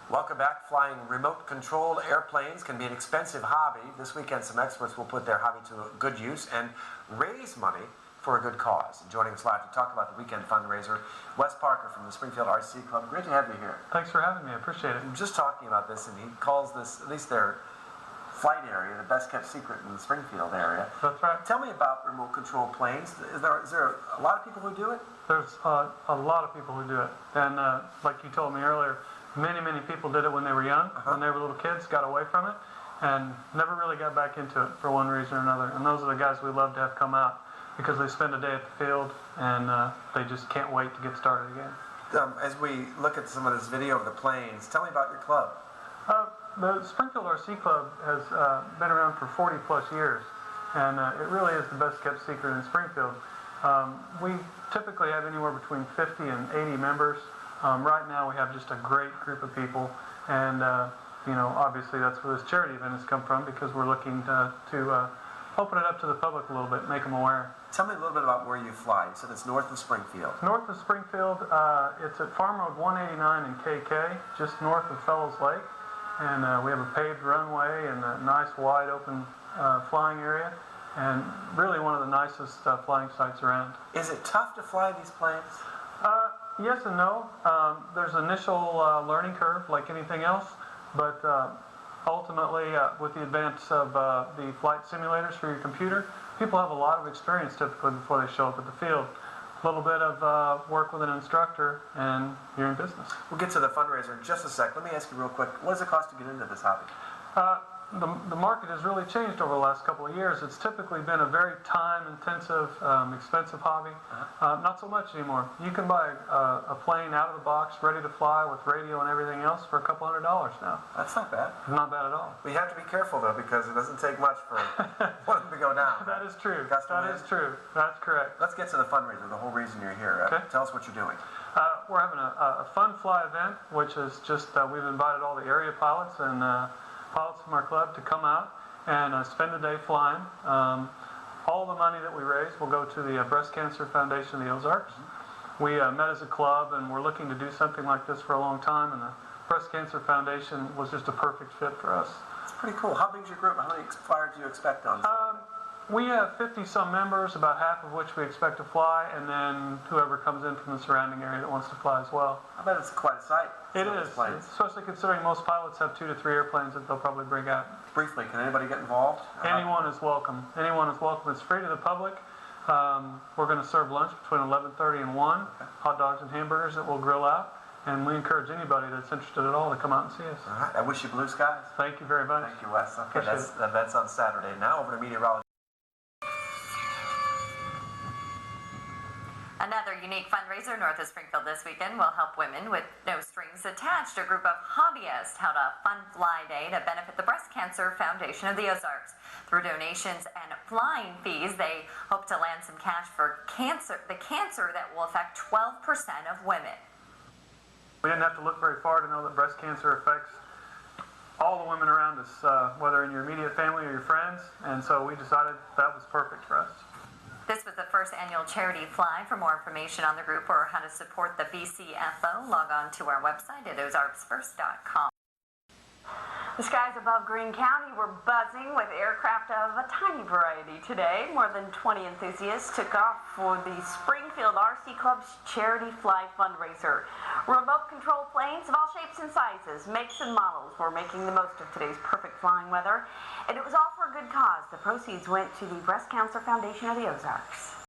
Welcome back. Flying remote-controlled airplanes can be an expensive hobby. This weekend, some experts will put their hobby to good use and raise money for a good cause. And joining us live to talk about the weekend fundraiser, Wes Parker from the Springfield RC Club. Great to have you here. Thanks for having me. I appreciate it. I'm just talking about this, and he calls this, at least their flight area, the best-kept secret in the Springfield area. That's right. Tell me about remote-controlled planes. Is there a lot of people who do it? There's a lot of people who do it. And like you told me earlier, many people did it when they were young, when they were little kids, got away from it, and never really got back into it for one reason or another. And those are the guys we love to have come out because they spend a day at the field and they just can't wait to get started again. As we look at some of this video of the planes, tell me about your club. The Springfield RC Club has been around for 40 plus years, and it really is the best kept secret in Springfield. We typically have anywhere between 50 and 80 members. Right now we have just a great group of people, and you know, obviously that's where this charity event has come from, because we're looking to open it up to the public a little bit, make them aware. Tell me a little bit about where you fly. You said it's north of Springfield. North of Springfield, it's at Farm Road 189 in KK, just north of Fellows Lake, and we have a paved runway and a nice wide open flying area, and really one of the nicest flying sites around. Is it tough to fly these planes? Yes and no. There's an initial learning curve like anything else, but ultimately with the advance of the flight simulators for your computer, people have a lot of experience typically before they show up at the field. A little bit of work with an instructor and you're in business. We'll get to the fundraiser in just a sec. Let me ask you real quick, what does it cost to get into this hobby? The market has really changed over the last couple of years. It's typically been a very time-intensive, expensive hobby. Not so much anymore. You can buy a plane out of the box, ready to fly with radio and everything else for a couple $100 now. That's not bad. Not bad at all. We have to be careful though, because it doesn't take much for one of them to go down. That is true. That is true. That's correct. Let's get to the fundraiser, the whole reason you're here. Okay. Tell us what you're doing. We're having a fun fly event, which is just, we've invited all the area pilots and pilots from our club to come out and spend the day flying. All the money that we raise will go to the Breast Cancer Foundation of the Ozarks. We met as a club and we're looking to do something like this for a long time, and the Breast Cancer Foundation was just a perfect fit for us. It's pretty cool. How big is your group? How many flyers do you expect on? We have 50-some members, about half of which we expect to fly, and then whoever comes in from the surrounding area that wants to fly as well. I bet it's quite a sight. It is, especially considering most pilots have 2 to 3 airplanes that they'll probably bring out. Briefly, can anybody get involved? Anyone is welcome. Anyone is welcome. It's free to the public. We're going to serve lunch between 11:30 and 1, hot dogs and hamburgers that we'll grill out, and we encourage anybody that's interested at all to come out and see us. All right. I wish you blue skies. Thank you very much. Thank you, Wes. Okay, that's on Saturday. Now over to meteorology. Another unique fundraiser north of Springfield this weekend will help women with no strings attached. A group of hobbyists held a fun fly day to benefit the Breast Cancer Foundation of the Ozarks. Through donations and flying fees, they hope to land some cash for the cancer that will affect 12% of women. We didn't have to look very far to know that breast cancer affects all the women around us, whether in your immediate family or your friends, and so we decided that was perfect for us. This was the first annual charity fly. For more information on the group or how to support the BCFO, log on to our website at ozarksfirst.com. The skies above Greene County were buzzing with aircraft of a tiny variety today. More than 20 enthusiasts took off for the Springfield RC Club's Charity Fly fundraiser. Remote control planes of all shapes and sizes, makes and models were making the most of today's perfect flying weather. And it was all for a good cause. The proceeds went to the Breast Cancer Foundation of the Ozarks.